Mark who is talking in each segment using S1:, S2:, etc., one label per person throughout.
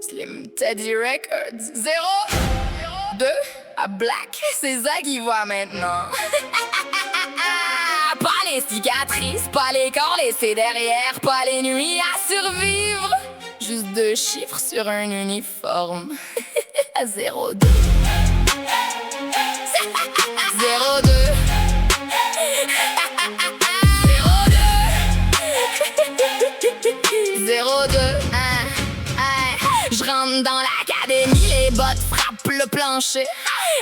S1: Slim Teddy Records. 0-2 à Black, c'est ça qui voit maintenant. Pas les cicatrices, pas les corps laissés derrière, pas les nuits à survivre. Juste 2 chiffres sur un uniforme. 0-2 0-2 0-2 Je rentre dans l'académie, les bottes frappent le plancher.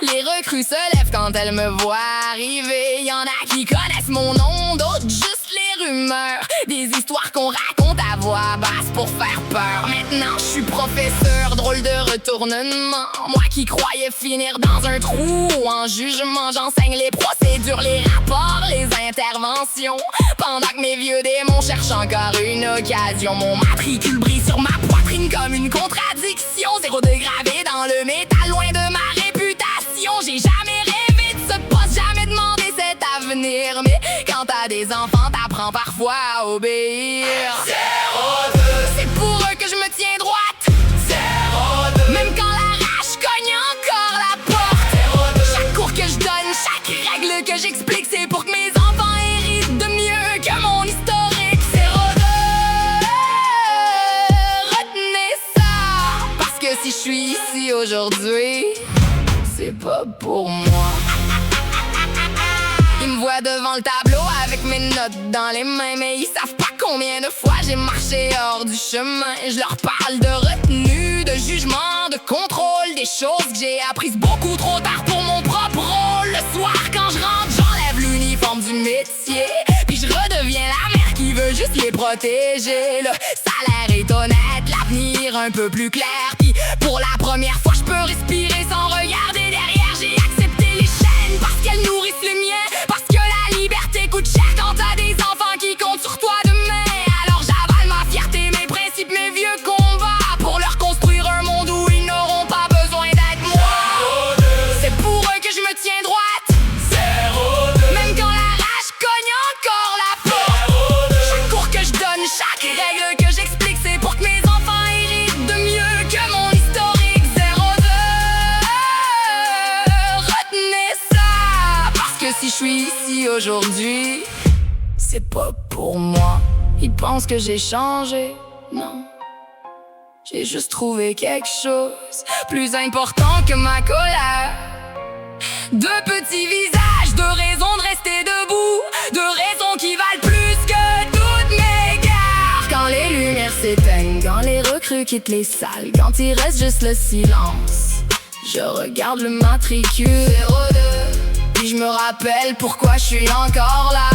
S1: Les recrues se lèvent quand elles me voient arriver. Y'en a qui connaissent mon nom, d'autres juste les rumeurs. Des histoires qu'on raconte à voix basse pour faire peur. Maintenant je suis professeur, drôle de retournement. Moi qui croyais finir dans un trou en jugement, j'enseigne les procédures, les rapports, les interventions. Pendant que mes vieux démons cherchent encore une occasion. Mon matricule brille sur ma poitrine comme une contradiction. 0 gravé dans le métal, loin de ma réputation. J'ai jamais rêvé de ce poste, jamais demandé cet avenir. Mais quand t'as des enfants, t'apprends parfois à obéir.
S2: 0-2
S1: C'est pour eux que je me tiens droite.
S2: 0-2
S1: Même quand la rage cogne encore la porte.
S2: 0-2
S1: Chaque cours que je donne, chaque règle que j'explique, c'est pour que mes enfants héritent de mieux que mon historique. 0-2 Retenez ça, parce que si je suis ici aujourd'hui, c'est pas pour moi. Ils me voient devant le tableau avec mes notes dans les mains, mais ils savent pas combien de fois j'ai marché hors du chemin. Je leur parle de retenue, de jugement, de contrôle, des choses que j'ai apprises beaucoup trop tard pour mon propre rôle. Le soir quand je rentre, j'enlève l'uniforme du métier, puis je redeviens la mère qui veut juste les protéger. Le salaire est honnête, l'avenir un peu plus clair, puis pour la première fois je peux respirer sans regarder derrière. J'ai accepté les chaînes parce qu'elles nourrissent le mien, parce que la liberté coûte cher quand t'as des enfants qui comptent sur toi demain. Alors j'avale ma fierté, mes principes, mes vieux combats, pour leur construire un monde où ils n'auront pas besoin d'être moi.
S2: 0-2
S1: C'est pour eux que je me tiens droite.
S2: 0-2
S1: Même quand la rage cogne encore la porte.
S2: 0-2
S1: Chaque cours que je donne, chaque règle que j'explique, c'est pour que mes enfants héritent de mieux que mon historique. 0-2 Retenez ça, parce que si je suis ici aujourd'hui, c'est pas pour moi. Ils pensent que j'ai changé, non. J'ai juste trouvé quelque chose plus important que ma colère. 2 petits visages, 2 raisons de rester debout, 2 raisons qui valent plus que toutes mes guerres. Quand les lumières s'éteignent, quand les recrues quittent les salles, quand il reste juste le silence, je regarde le matricule 02, puis je me rappelle pourquoi je suis encore là.